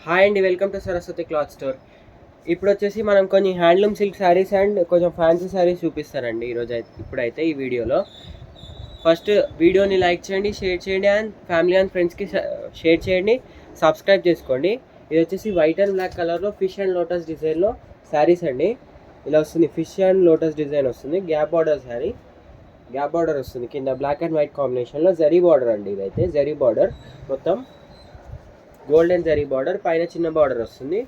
Hi అండి, welcome to Saraswati cloth store. ఇప్పుడు వచ్చేసి మనం కొన్ని హ్యాండ్లూమ్ సిల్క్ శారీస్ అండ్ కొంచెం ఫ్యాన్సీ శారీస్ చూపిస్తానండి ఇప్పుడైతే ఈ వీడియోలో. ఫస్ట్ వీడియోని లైక్ చేయండి, షేర్ చేయండి అండ్ ఫ్యామిలీ అండ్ ఫ్రెండ్స్కి షేర్ చేయండి, సబ్స్క్రైబ్ చేసుకోండి. ఇది వచ్చేసి వైట్ అండ్ బ్లాక్ కలర్లో ఫిష్ అండ్ లోటస్ డిజైన్లో శారీస్ అండి. ఇలా వస్తుంది, ఫిష్ అండ్ లోటస్ డిజైన్ వస్తుంది, gap border sari, gap border వస్తుంది, కింద బ్లాక్ అండ్ వైట్ కాంబినేషన్లో జరీ బార్డర్ అండి. ఇదైతే జరీ బార్డర్, మొత్తం గోల్డెన్ జరీ బార్డర్, పైన చిన్న బార్డర్ వస్తుంది.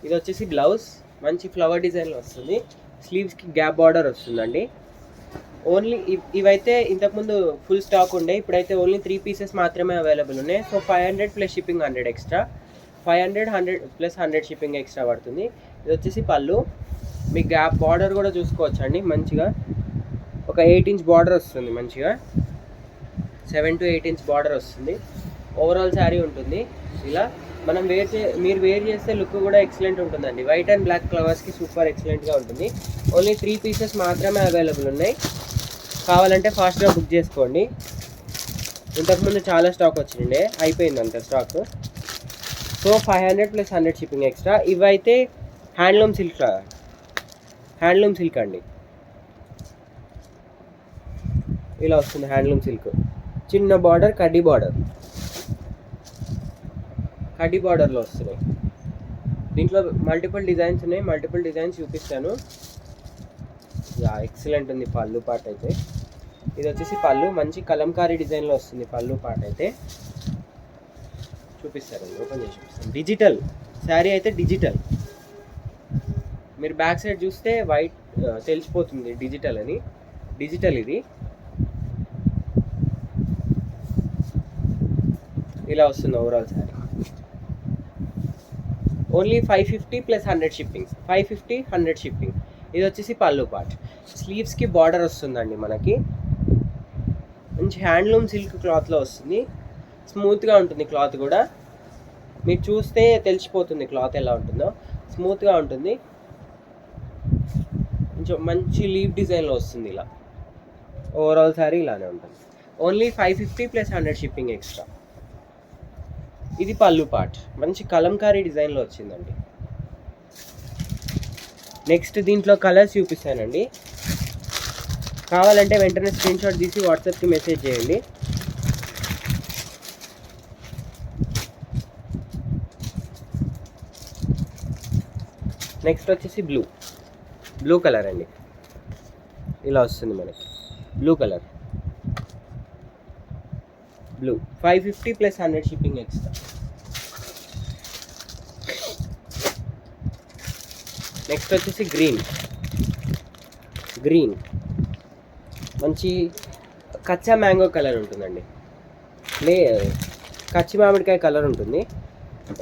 ఇది వచ్చేసి బ్లౌజ్, మంచి ఫ్లవర్ డిజైన్లో వస్తుంది, స్లీవ్స్కి గ్యాప్ బార్డర్ వస్తుందండి. ఓన్లీ ఇవైతే ఇంతకుముందు ఫుల్ స్టాక్ ఉండే, ఇప్పుడైతే ఓన్లీ 3 పీసెస్ మాత్రమే అవైలబుల్ ఉన్నాయి. So 500 plus shipping 100 extra, 100 plus 100 shipping extra పడుతుంది. ఇది వచ్చేసి పళ్ళు, మీకు గ్యాప్ బార్డర్ కూడా చూసుకోవచ్చండి. మంచిగా ఒక 8 ఇంచ్ బార్డర్ వస్తుంది, మంచిగా 7 to 8 ఇంచ్ బార్డర్ వస్తుంది. ఓవరాల్ శారీ ఉంటుంది ఇలా. మనం మీరు వేర్ చేస్తే లుక్ కూడా ఎక్సలెంట్ ఉంటుందండి. వైట్ అండ్ బ్లాక్ ఫ్లవర్స్కి సూపర్ ఎక్సలెంట్గా ఉంటుంది. ఓన్లీ 3 పీసెస్ మాత్రమే అవైలబుల్ ఉన్నాయి. కావాలంటే ఫాస్ట్గా బుక్ చేసుకోండి. ఇంతకుముందు చాలా స్టాక్ వచ్చిండే, అయిపోయింది అంత stock. So 500 plus 100 shipping extra. ఇవైతే హ్యాండ్లూమ్ సిల్క్ అండి. ఇలా వస్తుంది హ్యాండ్లూమ్ సిల్క్, చిన్న బార్డర్, కడ్డీ బార్డర్లో వస్తున్నాయి. దీంట్లో మల్టిపుల్ డిజైన్స్ ఉన్నాయి, మల్టిపుల్ డిజైన్స్ చూపిస్తాను. ఎక్సలెంట్ ఉంది పళ్ళు పార్ట్ అయితే. ఇది వచ్చేసి పళ్ళు, మంచి కలంకారీ డిజైన్లో వస్తుంది పళ్ళు పార్ట్ అయితే. చూపిస్తారండి, ఓపెన్ చేసి చూపిస్తాను. డిజిటల్ శారీ అయితే డిజిటల్, మీరు బ్యాక్ సైడ్ చూస్తే వైట్ తెలిసిపోతుంది డిజిటల్ అని. డిజిటల్ ఇది. ఇలా వస్తుంది overall sari. Only 550 plus 100 shipping, 550 100 shipping. ఇది వచ్చేసి పళ్ళు పార్ట్, స్లీవ్స్కి బార్డర్ వస్తుందండి మనకి. మంచి హ్యాండ్లూమ్ సిల్క్ క్లాత్లో వస్తుంది, స్మూత్గా ఉంటుంది క్లాత్ కూడా. మీరు చూస్తే తెలిసిపోతుంది క్లాత్ ఎలా ఉంటుందో, స్మూత్గా ఉంటుంది. కొంచెం మంచి లీవ్ డిజైన్లో వస్తుంది ఇలా. ఓవరాల్ శారీ ఇలానే ఉంటుంది. Only 550 plus 100 shipping extra. ఇది పళ్ళు పార్ట్, మంచి కలంకారీ డిజైన్లో వచ్చిందండి. నెక్స్ట్ దీంట్లో కలర్స్ చూపిస్తానండి. కావాలంటే వెంటనే స్క్రీన్ షాట్ తీసి వాట్సాప్కి మెసేజ్ చేయండి. నెక్స్ట్ వచ్చేసి బ్లూ కలర్ అండి. ఇలా వస్తుంది మనకి blue colour. 550 plus 100 shipping extra. Next వచ్చేసి గ్రీన్, మంచి కచ్చా మ్యాంగో కలర్ ఉంటుందండి, కచ్చి మామిడికాయ కలర్ ఉంటుంది.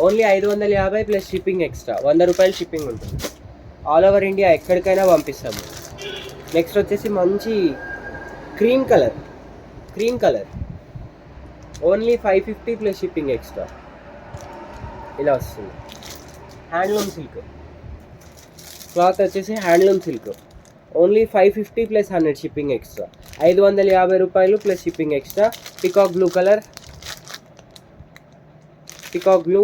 ఓన్లీ 550 ప్లస్ షిప్పింగ్ ఎక్స్ట్రా, 100 రూపాయలు షిప్పింగ్ ఉంటుంది. ఆల్ ఓవర్ ఇండియా ఎక్కడికైనా పంపిస్తాము. నెక్స్ట్ వచ్చేసి మంచి cream colour, only 550 plus shipping extra. ఇలా వస్తుంది. హ్యాండ్లూమ్ సిల్క్ క్లాత్ వచ్చేసి handloom silk, only 550 plus 100 shipping extra, 550 రూపాయలు plus shipping extra. Peacock blue.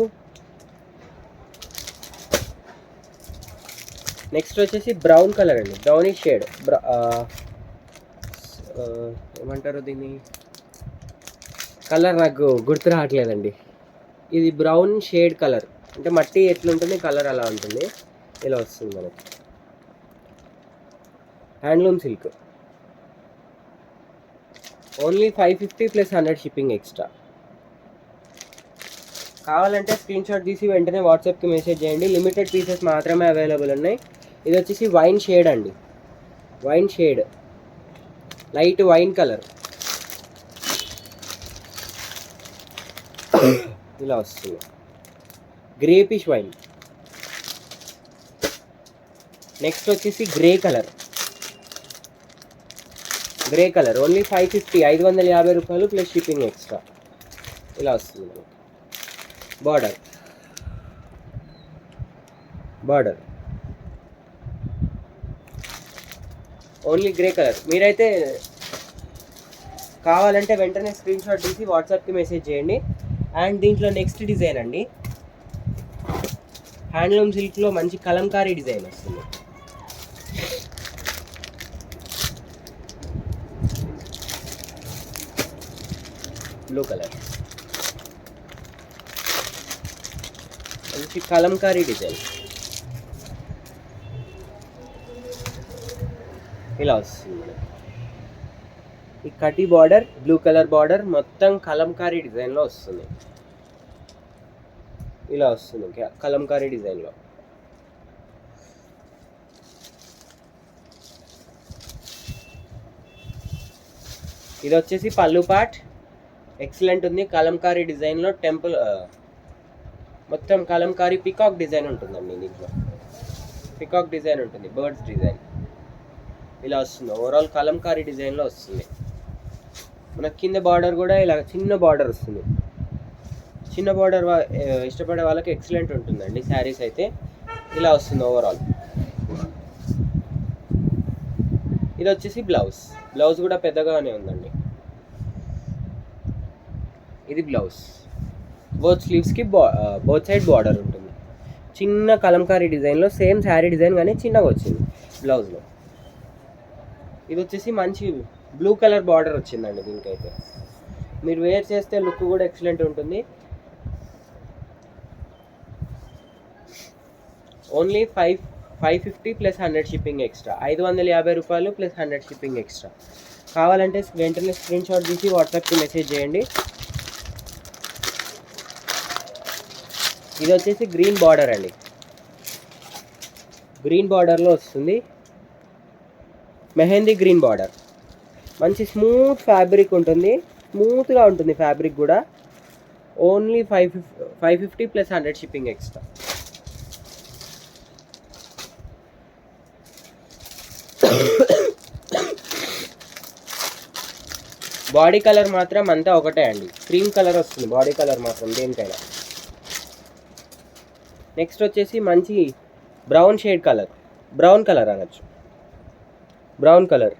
Next వచ్చేసి బ్రౌన్ కలర్ అండి, బ్రౌనిష్ షేడ్. ఏమంటారు దీన్ని, కలర్ నాకు గుర్తు రావట్లేదండి. ఇది బ్రౌన్ షేడ్ కలర్, అంటే మట్టి ఎట్లుంటుంది కలర్ అలా ఉంటుంది. ఇలా వస్తుంది మనకి handloom silk. Only 550 plus 100 shipping extra. కావాలంటే స్క్రీన్ షాట్ తీసి వెంటనే వాట్సాప్కి మెసేజ్ చేయండి. లిమిటెడ్ పీసెస్ మాత్రమే అవైలబుల్ ఉన్నాయి. ఇది వచ్చేసి వైన్ షేడ్ అండి, లైట్ వైన్ కలర్. ఇలా వస్తుంది గ్రేపిష్ వైన్. నెక్స్ట్ వచ్చేసి గ్రే కలర్, ఓన్లీ 550 రూపాయలు ప్లస్ షిప్పింగ్ ఎక్స్ట్రా. ఇలా వస్తుంది బార్డర్. Only grey colour. మీరైతే కావాలంటే వెంటనే స్క్రీన్ షాట్ తీసి వాట్సాప్కి మెసేజ్ చేయండి. అండ్ దీంట్లో నెక్స్ట్ డిజైన్ అండి, హ్యాండ్లూమ్ సిల్క్లో మంచి కలంకారీ డిజైన్ వస్తుంది. బ్లూ కలర్ మంచి కలంకారీ డిజైన్ ఇలా వస్తుంది మనకి. ఈ కటి బార్డర్, బ్లూ కలర్ బార్డర్, మొత్తం కలంకారీ డిజైన్లో వస్తుంది. ఇలా వస్తుంది కలంకారీ డిజైన్లో. ఇది వచ్చేసి పళ్ళు పార్ట్ ఎక్సలెంట్ ఉంది. కలంకారీ డిజైన్లో టెంపుల్ మొత్తం కలంకారీ పికాక్ డిజైన్ ఉంటుందండి. దీంట్లో పికాక్ డిజైన్ ఉంటుంది, బర్డ్స్ డిజైన్ ఇలా వస్తుంది. ఓవరాల్ కలంకారీ డిజైన్లో వస్తుంది. మనకి కింద బార్డర్ కూడా ఇలా చిన్న బార్డర్ వస్తుంది. చిన్న బార్డర్ ఇష్టపడే వాళ్ళకి ఎక్సలెంట్ ఉంటుందండి శారీస్ అయితే. ఇలా వస్తుంది ఓవరాల్. ఇది వచ్చేసి బ్లౌజ్. బ్లౌజ్ కూడా పెద్దగానే ఉందండి. ఇది బ్లౌజ్. బోత్ స్లీవ్స్కి బోత్ సైడ్ బార్డర్ ఉంటుంది. చిన్న కలంకారీ డిజైన్లో సేమ్ శారీ డిజైన్ కానీ చిన్నగా వచ్చింది బ్లౌజ్లో. ఇది వచ్చేసి మంచి బ్లూ కలర్ బార్డర్ వచ్చిందండి. దీనికైతే మీరు వేర్ చేస్తే లుక్ కూడా ఎక్సలెంట్ ఉంటుంది. Only 550 plus 100 shipping extra. 550 రూపాయలు ప్లస్ 100 షిప్పింగ్ ఎక్స్ట్రా. కావాలంటే వెంటనే స్క్రీన్ షాట్ తీసి వాట్సాప్కి మెసేజ్ చేయండి. ఇది వచ్చేసి గ్రీన్ బార్డర్ అండి. గ్రీన్ బార్డర్లో వస్తుంది. Mehndi green border. మంచి స్మూత్ ఫ్యాబ్రిక్ ఉంటుంది, స్మూత్గా ఉంటుంది ఫ్యాబ్రిక్ కూడా. Only 550 plus 100 shipping extra. Body colour మాత్రం అంతా ఒకటే అండి, క్రీమ్ కలర్ వస్తుంది బాడీ కలర్ మాత్రం దేనికైనా. నెక్స్ట్ వచ్చేసి మంచి brown shade colour, brown colour అనొచ్చు. బ్రౌన్ కలర్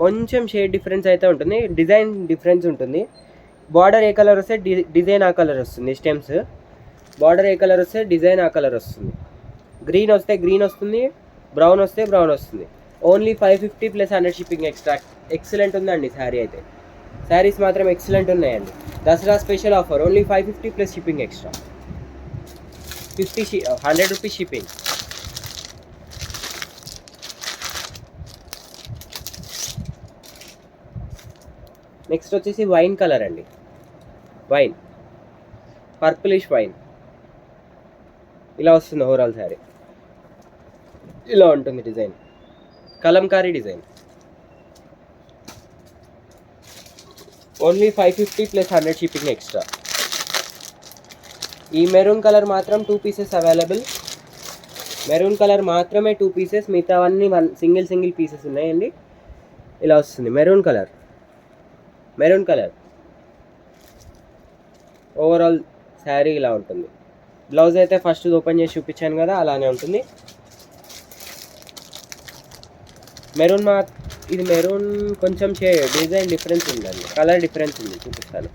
కొంచెం షేడ్ డిఫరెన్స్ అయితే ఉంటుంది, డిజైన్ డిఫరెన్స్ ఉంటుంది. బార్డర్ ఏ కలర్ వస్తే డిజైన్ ఆ కలర్ వస్తుంది. స్టెమ్స్ బార్డర్ ఏ కలర్ వస్తే డిజైన్ ఆ కలర్ వస్తుంది. గ్రీన్ వస్తే గ్రీన్ వస్తుంది, బ్రౌన్ వస్తే బ్రౌన్ వస్తుంది. Only 550 plus 100 shipping extra. Excellent ఉందండి శారీ అయితే. శారీస్ మాత్రం ఎక్సలెంట్ ఉన్నాయండి. Dasara special offer only 550 plus shipping extra. 100 rupees shipping. Next వచ్చేసి వైన్ కలర్ అండి. వైన్, పర్పులిష్ వైన్ ఇలా వస్తుంది ఓవరాల్ శారీ. ఇలా ఉంటుంది design, Kalamkari design. Only 550 plus 100 shipping extra. ఈ మెరూన్ కలర్ మాత్రం 2 పీసెస్ అవైలబుల్. మెరూన్ కలర్ మాత్రమే 2 పీసెస్, మిగతావన్నీ సింగిల్ పీసెస్ ఉన్నాయండి. ఇలా వస్తుంది maroon colour. Maroon colour overall sari ఇలా ఉంటుంది. బ్లౌజ్ అయితే ఫస్ట్ ఓపెన్ చేసి చూపించాను కదా, అలానే ఉంటుంది. మెరూన్ ఇది మెరూన్ కొంచెం డిజైన్ డిఫరెన్స్ ఉందండి, కలర్ డిఫరెన్స్ ఉంది, చూపిస్తాను.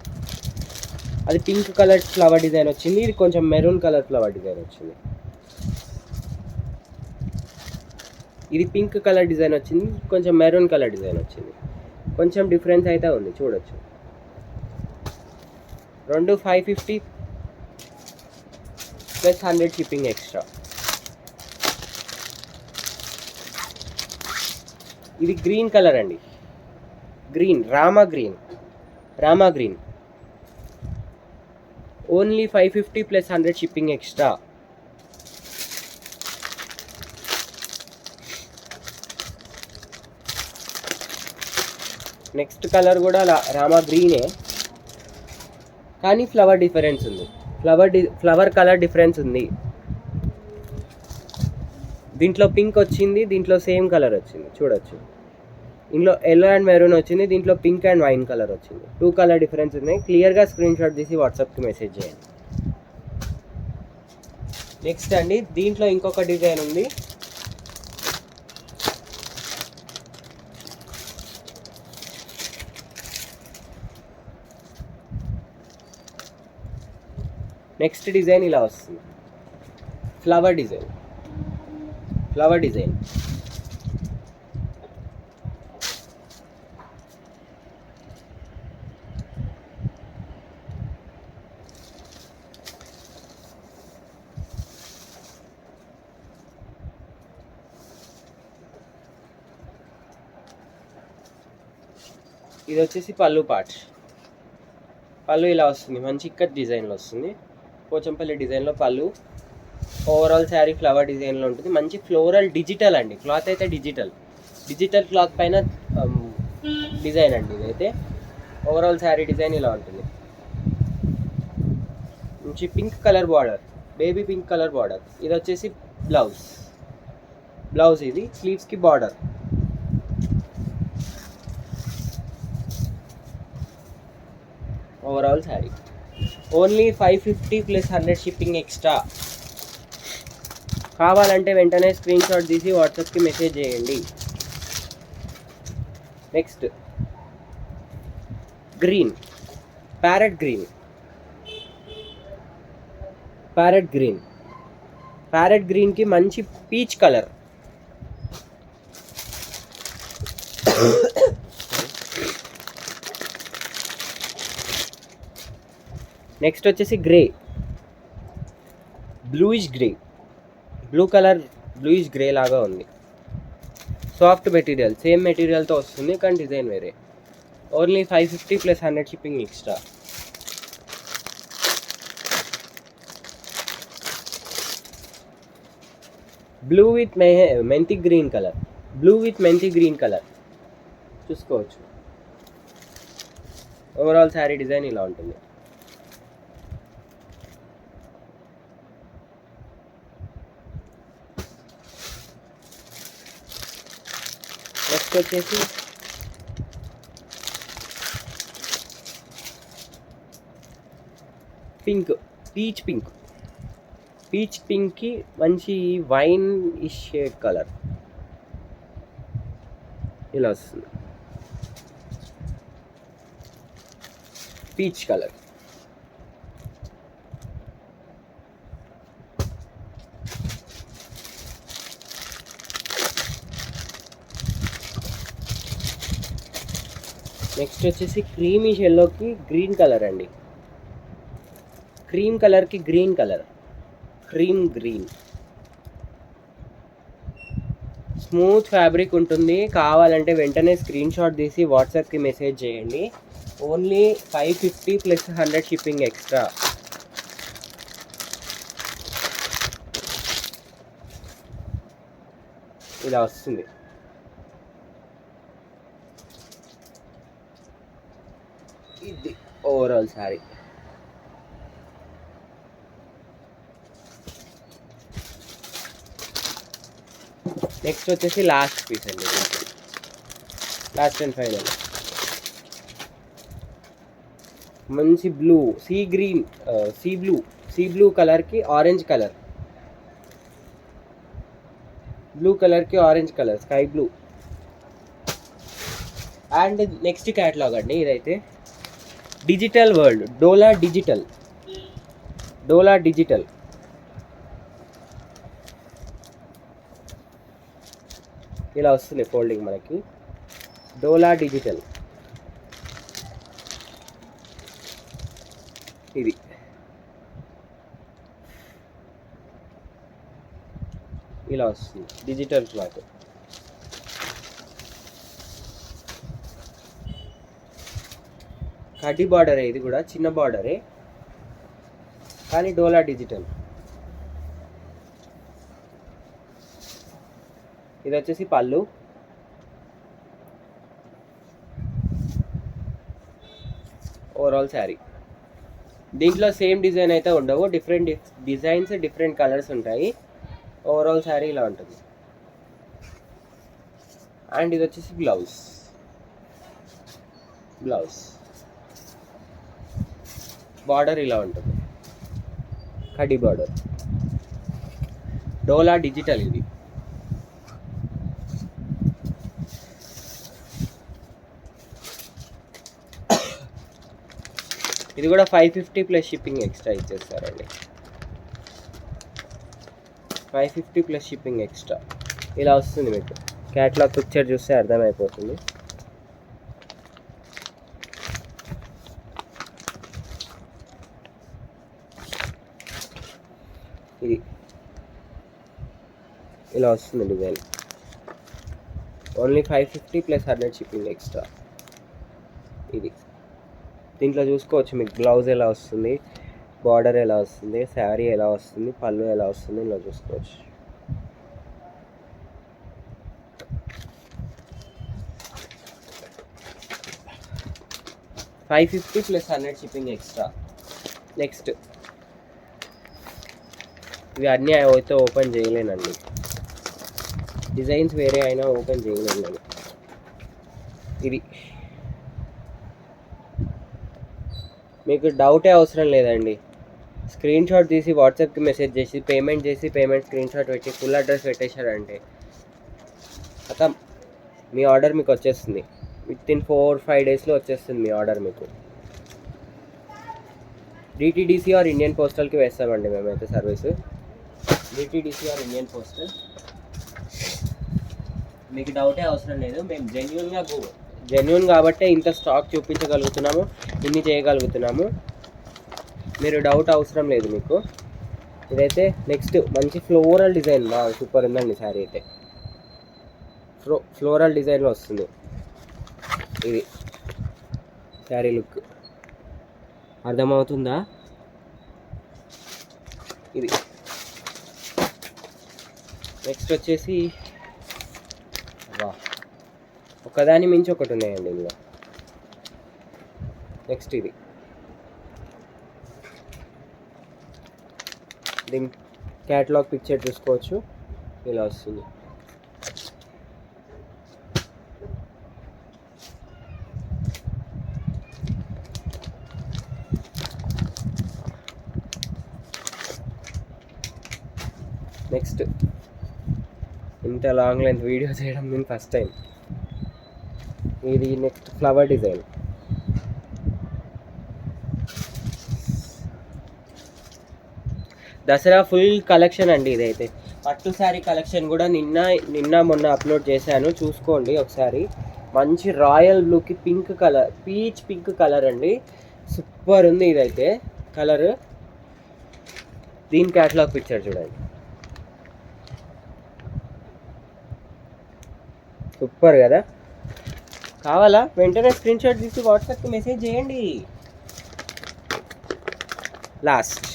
అది పింక్ కలర్ ఫ్లవర్ డిజైన్ వచ్చింది, ఇది కొంచెం మెరూన్ కలర్ ఫ్లవర్ డిజైన్ వచ్చింది. ఇది పింక్ కలర్ డిజైన్ వచ్చింది, కొంచెం మెరూన్ కలర్ డిజైన్ వచ్చింది. కొంచెం డిఫరెన్స్ అయితే ఉంది, చూడొచ్చు. రెండు 550 ప్లస్ 100 షిప్పింగ్ ఎక్స్ట్రా. ఇది గ్రీన్ కలర్ అండి, green Rama green. Only 550 plus 100 shipping extra. Next colour కూడా రామా గ్రీనే, కానీ ఫ్లవర్ డిఫరెన్స్ ఉంది. ఫ్లవర్ కలర్ డిఫరెన్స్ ఉంది. దీంట్లో పింక్ వచ్చింది, దీంట్లో సేమ్ కలర్ వచ్చింది, చూడొచ్చు. ఇందులో ఎల్లో అండ్ మెరూన్ వచ్చింది, దీంట్లో పింక్ అండ్ వైన్ కలర్ వచ్చింది. 2 కలర్ డిఫరెన్స్ ఉన్నాయి. క్లియర్గా స్క్రీన్ షాట్ తీసి వాట్సాప్కి మెసేజ్ చేయండి. నెక్స్ట్ అండి, దీంట్లో ఇంకొక డిజైన్ ఉంది. నెక్స్ట్ డిజైన్ ఇలా వస్తుంది, ఫ్లవర్ డిజైన్. ఇది వచ్చేసి పళ్ళు పార్ట్. పళ్ళు ఇలా వస్తుంది, మంచి ఇక్కత్ డిజైన్లో వస్తుంది, పోచంపల్లి డిజైన్లో పళ్ళు. ఓవరాల్ శారీ ఫ్లవర్ డిజైన్లో ఉంటుంది, మంచి ఫ్లోరల్ డిజిటల్ అండి. క్లాత్ అయితే డిజిటల్ క్లాత్ పైన డిజైన్ అండి ఇదైతే. ఓవరాల్ శారీ డిజైన్ ఇలా ఉంటుంది. మంచి pink colour border, baby pink colour border. ఇది వచ్చేసి బ్లౌజ్ ఇది స్లీవ్స్కి border. Overall sari only 550 plus 100 shipping extra. కావాలంటే వెంటనే స్క్రీన్ షాట్ తీసి వాట్సాప్కి మెసేజ్ చేయండి. నెక్స్ట్ గ్రీన్, ప్యారెట్ గ్రీన్కి మంచి పీచ్ కలర్. నెక్స్ట్ వచ్చేసి బ్లూయిష్ గ్రే లాగా ఉంది. సాఫ్ట్ మెటీరియల్, సేమ్ మెటీరియల్తో వస్తుంది కానీ డిజైన్ వేరే. Only 550 plus 100 shipping extra. Blue with మెంతి గ్రీన్ కలర్ చూసుకోవచ్చు. ఓవరాల్ శారీ డిజైన్ ఇలా ఉంటుంది. నెక్స్ట్ వచ్చేసి పీచ్ పింక్కి మంచి వైన్ షేడ్ కలర్ ఇలా వస్తుంది, పీచ్ కలర్. నెక్స్ట్ వచ్చేసి క్రీమీ షెల్లోకి గ్రీన్ కలర్ అండి. క్రీమ్ గ్రీన్ స్మూత్ ఫ్యాబ్రిక్ ఉంటుంది. కావాలంటే వెంటనే స్క్రీన్ షాట్ తీసి వాట్సాప్కి మెసేజ్ చేయండి. Only 550 plus 100 shipping extra. ఇలా వస్తుంది. ఇది ఓవరాల్ శారీ. నెక్స్ట్ వచ్చేసి లాస్ట్ పీస్ అండి, లాస్ట్ అండ్ ఫైనల్. మంచి బ్లూ, సీ బ్లూ కలర్కి orange colour, sky blue. And next catalogue అండి ఇదైతే. డిజిటల్ వరల్డ్, డోలా డిజిటల్ ఇలా వస్తుంది ఫోల్డింగ్ మనకి. డోలా డిజిటల్ ఇది. ఇలా వస్తుంది డిజిటల్ క్లాత్. కడ్డీ బార్డరే, ఇది కూడా చిన్న బార్డరే కానీ డోలా డిజిటల్. ఇది వచ్చేసి పళ్ళు. ఓవరాల్ శారీ. దీంట్లో సేమ్ డిజైన్ అయితే ఉండవు, డిఫరెంట్ డిజైన్స్, డిఫరెంట్ కలర్స్ ఉంటాయి. ఓవరాల్ శారీ ఇలా ఉంటుంది. అండ్ ఇది వచ్చేసి బ్లౌజ్ బార్డర్ ఇలా ఉంటుంది, కడ్డీ బార్డర్. డోలా డిజిటల్ ఇది. ఇది కూడా 550 ప్లస్ షిప్పింగ్ ఎక్స్ట్రా ఇచ్చేస్తారండి. 550 ప్లస్ షిప్పింగ్ ఎక్స్ట్రా ఇలా వస్తుంది మీకు. క్యాటలాగ్ పిక్చర్ చూస్తే అర్థమైపోతుంది. ఇది ఇలా వస్తుంది design. Only 550 plus 100 shipping extra. ఇది దీంట్లో చూసుకోవచ్చు మీకు బ్లౌజ్ ఎలా వస్తుంది, బార్డర్ ఎలా వస్తుంది, శారీ ఎలా వస్తుంది, పళ్ళు ఎలా వస్తుంది, ఇలా చూసుకోవచ్చు. $550 ప్లస్ 100 షిప్పింగ్ ఎక్స్ట్రా. నెక్స్ట్ ఇవి అన్నీ అయితే ఓపెన్ చేయలేనండి, డిజైన్స్ వేరే అయినా ఓపెన్ చేయలేను నేను. ఇది మీకు డౌటే అవసరం లేదండి, స్క్రీన్ షాట్ తీసి వాట్సాప్కి మెసేజ్ చేసి పేమెంట్ స్క్రీన్ షాట్ పెట్టి ఫుల్ అడ్రస్ పెట్టేశారంటే ఖతం, మీ ఆర్డర్ మీకు వచ్చేస్తుంది. వితిన్ 4-5 డేస్లో వచ్చేస్తుంది మీ ఆర్డర్ మీకు. డిటీడీసీ ఆర్ ఇండియన్ పోస్టల్కి వేస్తామండి మేమైతే service. DTDC or Indian postal, మీకు డౌటే అవసరం లేదు. మేము జెన్యూన్ కాబట్టే ఇంత స్టాక్ చూపించగలుగుతున్నాము, ఇన్ని చేయగలుగుతున్నాము. మీరు డౌట్ అవసరం లేదు మీకు. ఇదైతే నెక్స్ట్ మంచి ఫ్లోరల్ డిజైన్, సూపర్ ఉందండి శారీ అయితే. ఫ్లోరల్ డిజైన్లో వస్తుంది ఇది శారీ లుక్, అర్థమవుతుందా? ఇది నెక్స్ట్ వచ్చేసి ఒకదాని మించి ఒకటి ఉన్నాయండి ఇందులో. నెక్స్ట్ ఇది దీని క్యాటలాగ్ పిక్చర్ చూసుకోవచ్చు, ఇలా వస్తుంది. నెక్స్ట్ ఇంత లాంగ్ లెంత్ వీడియో చేయడం నేను ఫస్ట్ టైం. ఇది next flower design. Dasara full collection అండి ఇదైతే. పట్టు శారీ కలెక్షన్ కూడా నిన్న మొన్న అప్లోడ్ చేశాను, చూసుకోండి ఒకసారి. మంచి రాయల్ బ్లూకి pink colour, peach pink colour అండి, సూపర్ ఉంది ఇదైతే కలర్. దీని క్యాటలాగ్ పిక్చర్ చూడండి, సూపర్ కదా. కావాలా వెంటనే స్క్రీన్ షాట్ తీసి వాట్సాప్కి మెసేజ్ చేయండి. లాస్ట్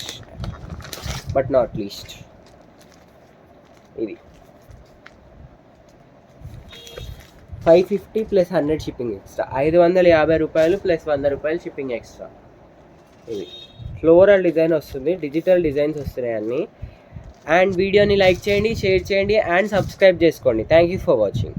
బట్ నాట్ లీస్ట్ ఇది 550 ప్లస్ 100 షిప్పింగ్ ఎక్స్ట్రా. 550 రూపాయలు ప్లస్ 100 రూపాయలు షిప్పింగ్ ఎక్స్ట్రా. ఇది ఫ్లోరల్ డిజైన్ వస్తుంది, డిజిటల్ డిజైన్స్ వస్తున్నాయి అన్నీ. అండ్ వీడియోని లైక్ చేయండి, షేర్ చేయండి అండ్ సబ్స్క్రైబ్ చేసుకోండి. Thank you for watching.